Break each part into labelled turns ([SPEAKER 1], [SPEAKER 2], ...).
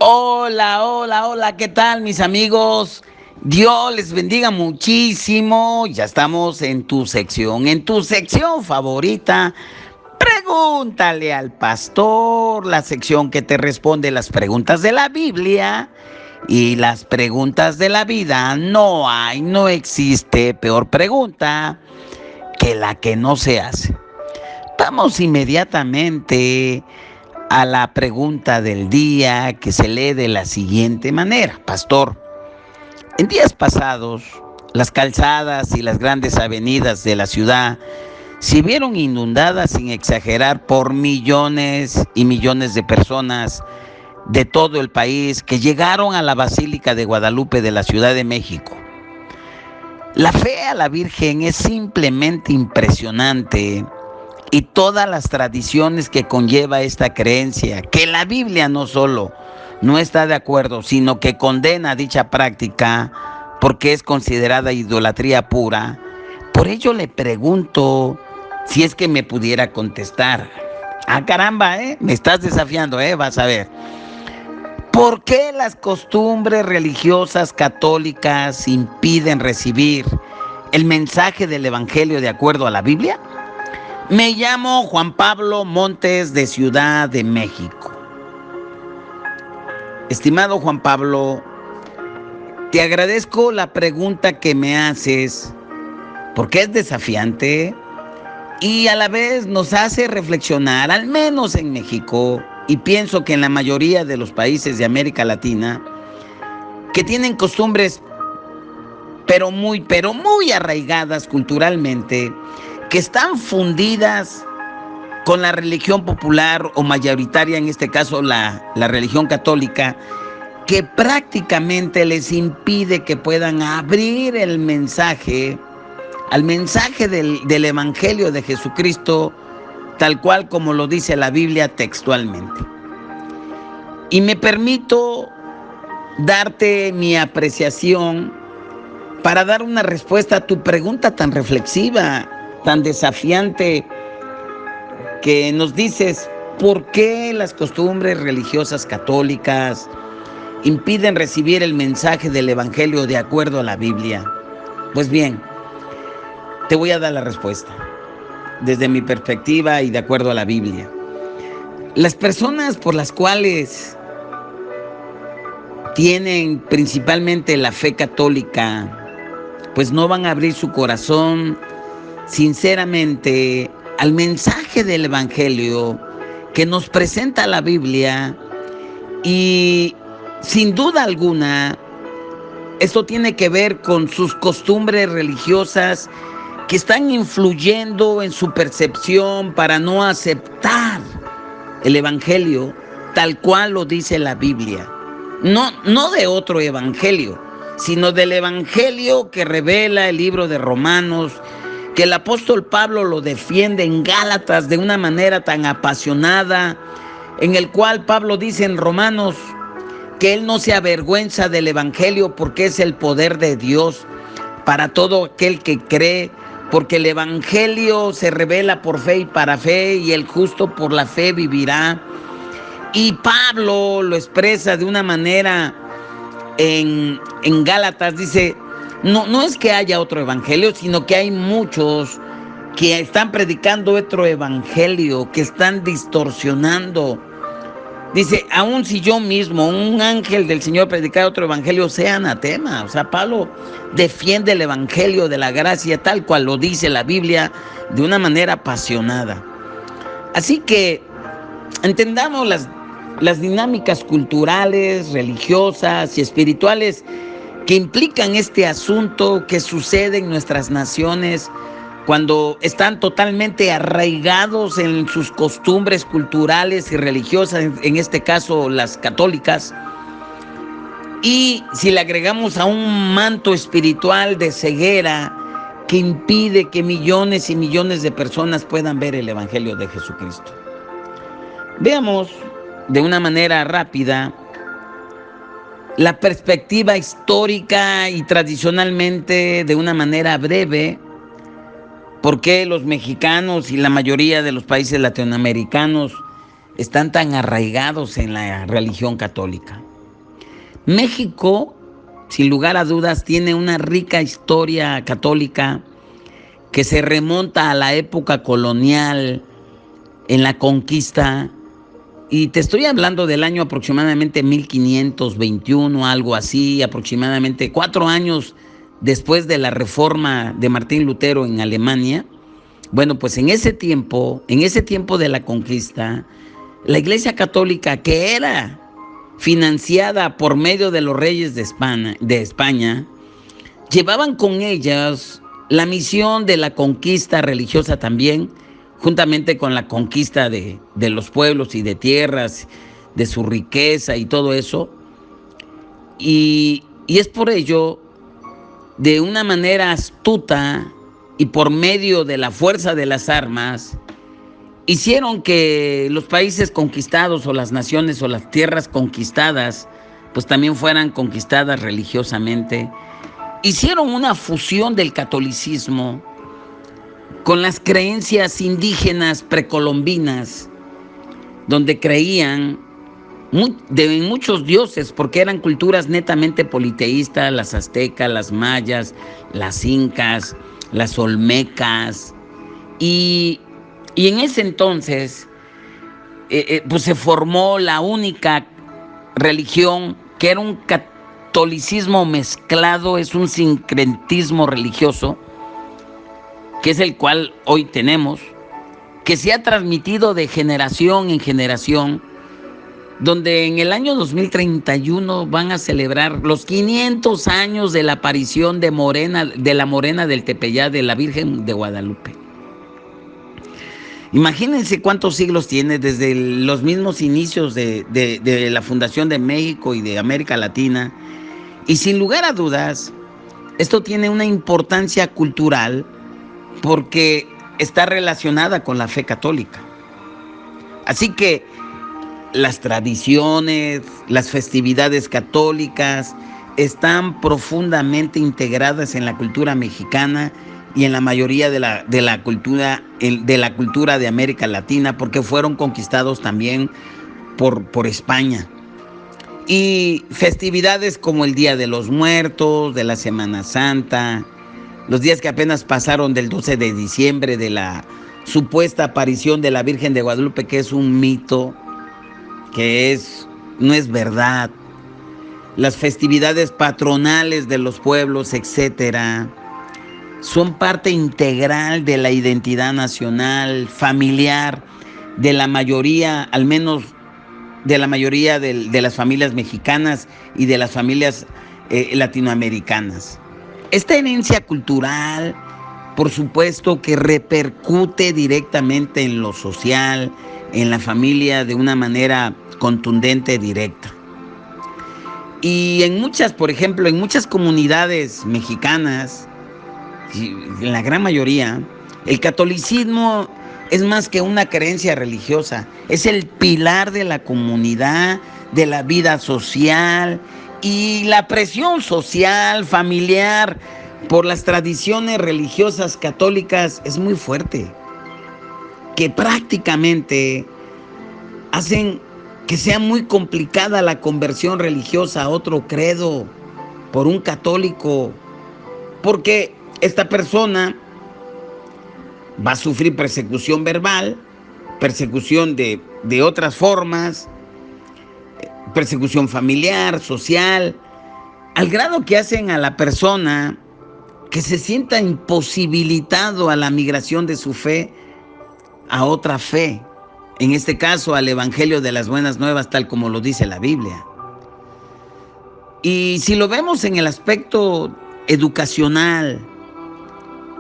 [SPEAKER 1] Hola, hola, hola, ¿qué tal mis amigos? Dios les bendiga muchísimo. Ya estamos en tu sección favorita. Pregúntale al pastor, la sección que te responde las preguntas de la Biblia y las preguntas de la vida. No existe peor pregunta que la que no se hace. Vamos inmediatamente a la pregunta del día, que se lee de la siguiente manera. Pastor, en días pasados, las calzadas y las grandes avenidas de la ciudad se vieron inundadas, sin exagerar, por millones y millones de personas de todo el país que llegaron a la Basílica de Guadalupe de la Ciudad de México. La fe a la Virgen es simplemente impresionante, y todas las tradiciones que conlleva esta creencia, que la Biblia no solo no está de acuerdo, sino que condena dicha práctica porque es considerada idolatría pura. Por ello le pregunto si es que me pudiera contestar. Ah, caramba, me estás desafiando, vas a ver. ¿Por qué las costumbres religiosas católicas impiden recibir el mensaje del Evangelio de acuerdo a la Biblia? Me llamo Juan Pablo Montes, de Ciudad de México. Estimado Juan Pablo, te agradezco la pregunta que me haces porque es desafiante y a la vez nos hace reflexionar, al menos en México, y pienso que en la mayoría de los países de América Latina, que tienen costumbres pero muy arraigadas culturalmente, que están fundidas con la religión popular o mayoritaria, en este caso la religión católica, que prácticamente les impide que puedan abrir el mensaje, al mensaje del Evangelio de Jesucristo, tal cual como lo dice la Biblia textualmente. Y me permito darte mi apreciación para dar una respuesta a tu pregunta tan reflexiva, tan desafiante, que nos dices: ¿por qué las costumbres religiosas católicas impiden recibir el mensaje del Evangelio de acuerdo a la Biblia? Pues bien, te voy a dar la respuesta desde mi perspectiva y de acuerdo a la Biblia. Las personas por las cuales tienen principalmente la fe católica, pues no van a abrir su corazón sinceramente al mensaje del Evangelio que nos presenta la Biblia. Y sin duda alguna, esto tiene que ver con sus costumbres religiosas que están influyendo en su percepción para no aceptar el Evangelio tal cual lo dice la Biblia. No de otro evangelio, sino del Evangelio que revela el libro de Romanos, que el apóstol Pablo lo defiende en Gálatas de una manera tan apasionada, en el cual Pablo dice en Romanos que él no se avergüenza del Evangelio porque es el poder de Dios para todo aquel que cree, porque el Evangelio se revela por fe y para fe, y el justo por la fe vivirá. Y Pablo lo expresa de una manera en Gálatas, dice: no es que haya otro evangelio, sino que hay muchos que están predicando otro evangelio, que están distorsionando. Dice: aun si yo mismo, un ángel del Señor, predicara otro evangelio, sea anatema. O sea, Pablo defiende el evangelio de la gracia tal cual lo dice la Biblia, de una manera apasionada. Así que entendamos las dinámicas culturales, religiosas y espirituales que implican este asunto que sucede en nuestras naciones cuando están totalmente arraigados en sus costumbres culturales y religiosas, en este caso las católicas. Y si le agregamos a un manto espiritual de ceguera que impide que millones y millones de personas puedan ver el Evangelio de Jesucristo. Veamos de una manera rápida la perspectiva histórica y tradicionalmente, de una manera breve, por qué los mexicanos y la mayoría de los países latinoamericanos están tan arraigados en la religión católica. México, sin lugar a dudas, tiene una rica historia católica que se remonta a la época colonial, en la conquista, y te estoy hablando del año aproximadamente 1521, algo así, aproximadamente 4 años después de la reforma de Martín Lutero en Alemania. Bueno, pues en ese tiempo de la conquista, la Iglesia Católica, que era financiada por medio de los reyes de España, llevaban con ellas la misión de la conquista religiosa también, juntamente con la conquista de los pueblos y de tierras, de su riqueza y todo eso. Y es por ello, de una manera astuta y por medio de la fuerza de las armas, hicieron que los países conquistados o las naciones o las tierras conquistadas pues también fueran conquistadas religiosamente. Hicieron una fusión del catolicismo con las creencias indígenas precolombinas, donde creían en muchos dioses, porque eran culturas netamente politeístas: las aztecas, las mayas, las incas, las olmecas. Y en ese entonces pues se formó la única religión que era un catolicismo mezclado, es un sincretismo religioso, que es el cual hoy tenemos, que se ha transmitido de generación en generación, donde en el año 2031 van a celebrar los 500 años de la aparición de la Morena del Tepeyac, de la Virgen de Guadalupe. Imagínense cuántos siglos tiene, desde los mismos inicios de la fundación de México y de América Latina. Y sin lugar a dudas, esto tiene una importancia cultural porque está relacionada con la fe católica. Así que las tradiciones, las festividades católicas están profundamente integradas en la cultura mexicana y en la mayoría de la cultura de América Latina, porque fueron conquistados también por España. Y festividades como el Día de los Muertos, de la Semana Santa, los días que apenas pasaron del 12 de diciembre, de la supuesta aparición de la Virgen de Guadalupe, que es un mito, no es verdad. Las festividades patronales de los pueblos, etcétera, son parte integral de la identidad nacional, familiar, de la mayoría, al menos de la mayoría de las familias mexicanas y de las familias latinoamericanas. Esta herencia cultural, por supuesto, que repercute directamente en lo social, en la familia, de una manera contundente, directa. Y por ejemplo, en muchas comunidades mexicanas, en la gran mayoría, el catolicismo es más que una creencia religiosa, es el pilar de la comunidad, de la vida social, y la presión social, familiar, por las tradiciones religiosas católicas es muy fuerte, que prácticamente hacen que sea muy complicada la conversión religiosa a otro credo por un católico, porque esta persona va a sufrir persecución verbal, persecución de otras formas, persecución familiar, social, al grado que hacen a la persona que se sienta imposibilitado a la migración de su fe a otra fe, en este caso al Evangelio de las Buenas Nuevas, tal como lo dice la Biblia. Y si lo vemos en el aspecto educacional,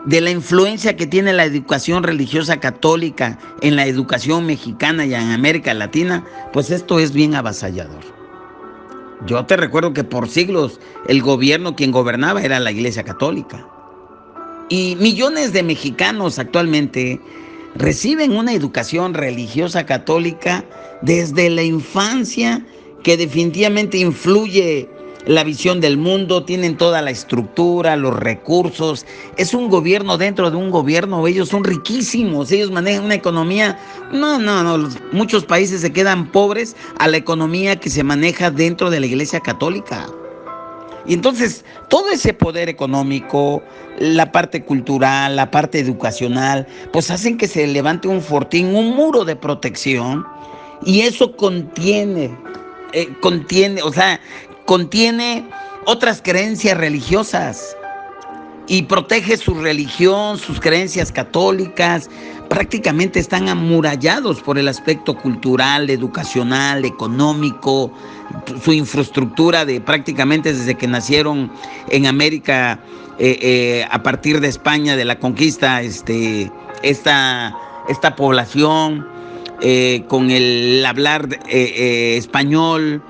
[SPEAKER 1] de la influencia que tiene la educación religiosa católica en la educación mexicana y en América Latina, pues esto es bien avasallador. Yo te recuerdo que por siglos el gobierno, quien gobernaba, era la Iglesia Católica. Y millones de mexicanos actualmente reciben una educación religiosa católica desde la infancia, que definitivamente influye la visión del mundo, tienen toda la estructura, los recursos. Es un gobierno dentro de un gobierno. Ellos son riquísimos, ellos manejan una economía. No, muchos países se quedan pobres a la economía que se maneja dentro de la Iglesia Católica. Y entonces todo ese poder económico, la parte cultural, la parte educacional, pues hacen que se levante un fortín, un muro de protección, y eso contiene otras creencias religiosas y protege su religión, sus creencias católicas. Prácticamente están amurallados por el aspecto cultural, educacional, económico, su infraestructura de prácticamente desde que nacieron en América, a partir de España, de la conquista, esta población, con el hablar español.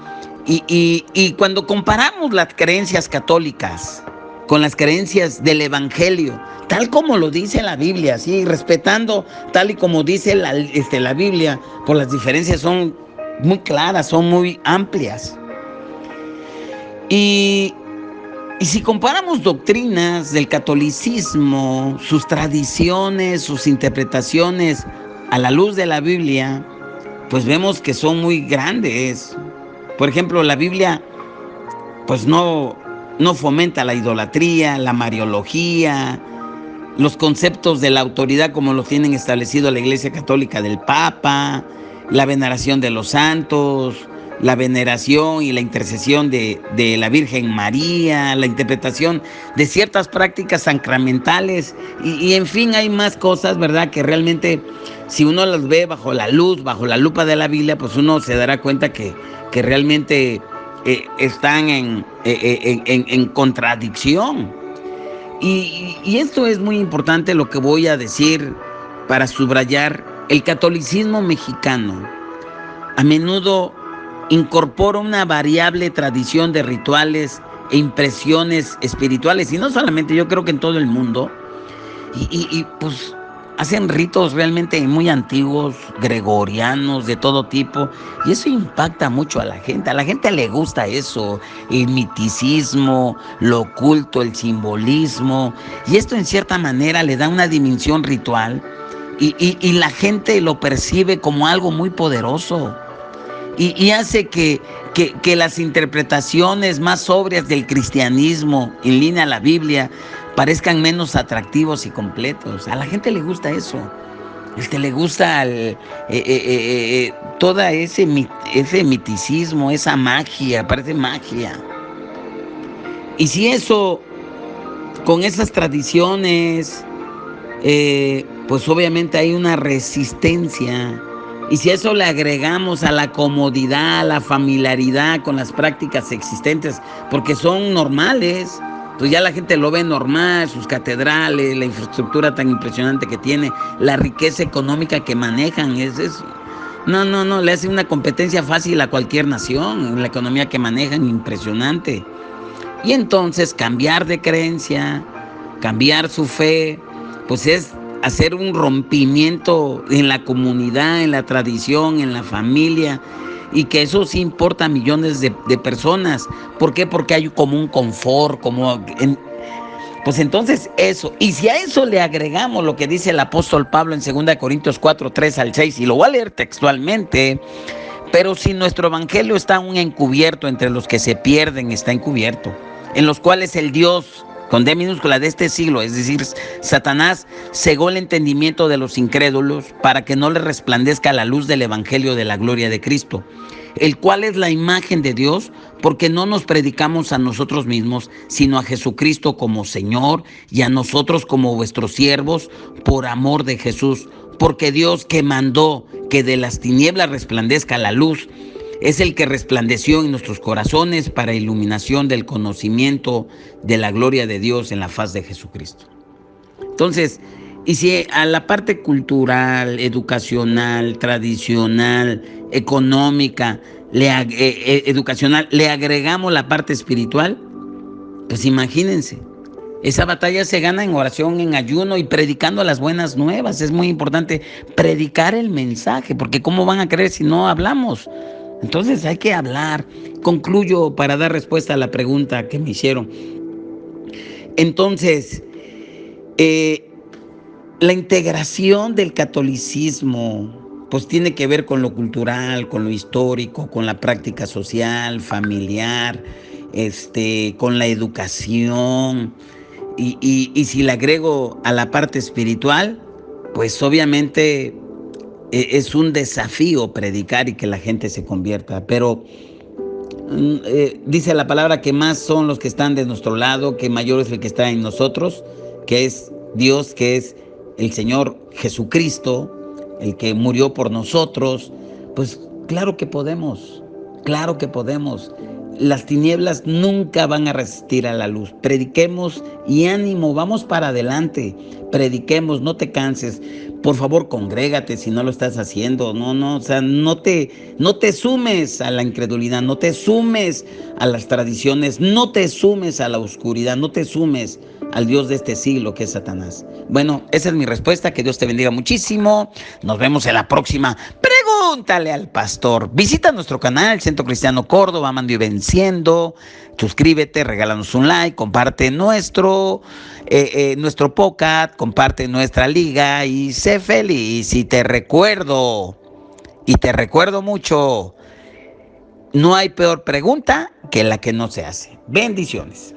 [SPEAKER 1] Y cuando comparamos las creencias católicas con las creencias del Evangelio, tal como lo dice la Biblia, ¿sí? Respetando tal y como dice la Biblia, pues las diferencias son muy claras, son muy amplias. Y si comparamos doctrinas del catolicismo, sus tradiciones, sus interpretaciones a la luz de la Biblia, pues vemos que son muy grandes. Por ejemplo, la Biblia pues no fomenta la idolatría, la mariología, los conceptos de la autoridad como los tienen establecido la Iglesia Católica del Papa, la veneración de los santos, la veneración y la intercesión de la Virgen María, la interpretación de ciertas prácticas sacramentales y en fin, hay más cosas, ¿verdad?, que realmente si uno las ve bajo la lupa de la Biblia, pues uno se dará cuenta que realmente están en contradicción. Y esto es muy importante lo que voy a decir para subrayar. El catolicismo mexicano a menudo incorpora una variable tradición de rituales e impresiones espirituales, y no solamente, yo creo que en todo el mundo, y pues hacen ritos realmente muy antiguos, gregorianos, de todo tipo, y eso impacta mucho a la gente le gusta eso, el miticismo, lo oculto, el simbolismo, y esto en cierta manera le da una dimensión ritual, y la gente lo percibe como algo muy poderoso, y hace que las interpretaciones más sobrias del cristianismo en línea a la Biblia parezcan menos atractivos y completos. A la gente le gusta eso. Le gusta toda ese miticismo, esa magia, parece magia. Y si eso, con esas tradiciones, pues obviamente hay una resistencia. Y si a eso le agregamos a la comodidad, a la familiaridad con las prácticas existentes, porque son normales, pues ya la gente lo ve normal, sus catedrales, la infraestructura tan impresionante que tiene, la riqueza económica que manejan, no, le hace una competencia fácil a cualquier nación, la economía que manejan, impresionante. Y entonces cambiar de creencia, cambiar su fe, pues es hacer un rompimiento en la comunidad, en la tradición, en la familia, y que eso sí importa a millones de personas. ¿Por qué? Porque hay como un confort, pues entonces eso. Y si a eso le agregamos lo que dice el apóstol Pablo en 2 Corintios 4, 3 al 6, y lo voy a leer textualmente: pero si nuestro evangelio está aún encubierto, entre los que se pierden está encubierto, en los cuales el Dios, con D minúscula, de este siglo, es decir, Satanás, cegó el entendimiento de los incrédulos para que no les resplandezca la luz del evangelio de la gloria de Cristo, el cual es la imagen de Dios, porque no nos predicamos a nosotros mismos, sino a Jesucristo como Señor, y a nosotros como vuestros siervos, por amor de Jesús, porque Dios, que mandó que de las tinieblas resplandezca la luz, es el que resplandeció en nuestros corazones para iluminación del conocimiento de la gloria de Dios en la faz de Jesucristo. Entonces, y si a la parte cultural, educacional, tradicional, económica, educacional, le agregamos la parte espiritual, pues imagínense, esa batalla se gana en oración, en ayuno y predicando las buenas nuevas. Es muy importante predicar el mensaje, porque ¿cómo van a creer si no hablamos? Entonces hay que hablar. Concluyo para dar respuesta a la pregunta que me hicieron. Entonces, la integración del catolicismo, pues tiene que ver con lo cultural, con lo histórico, con la práctica social, familiar, con la educación. Y si le agrego a la parte espiritual, pues obviamente es un desafío predicar y que la gente se convierta. Pero dice la palabra que más son los que están de nuestro lado, que mayor es el que está en nosotros, que es Dios, que es el Señor Jesucristo, el que murió por nosotros. Pues claro que podemos, claro que podemos. Las tinieblas nunca van a resistir a la luz. Prediquemos y ánimo, vamos para adelante. Prediquemos, no te canses. Por favor, congrégate si no lo estás haciendo. No, o sea, no te sumes a la incredulidad, no te sumes a las tradiciones, no te sumes a la oscuridad, no te sumes al Dios de este siglo que es Satanás. Bueno, esa es mi respuesta. Que Dios te bendiga muchísimo. Nos vemos en la próxima. Pregúntale al pastor. Visita nuestro canal, Centro Cristiano Córdoba, Amando y Venciendo. Suscríbete, regálanos un like, comparte nuestro podcast, comparte nuestra liga y sé feliz. Y te recuerdo mucho, no hay peor pregunta que la que no se hace. Bendiciones.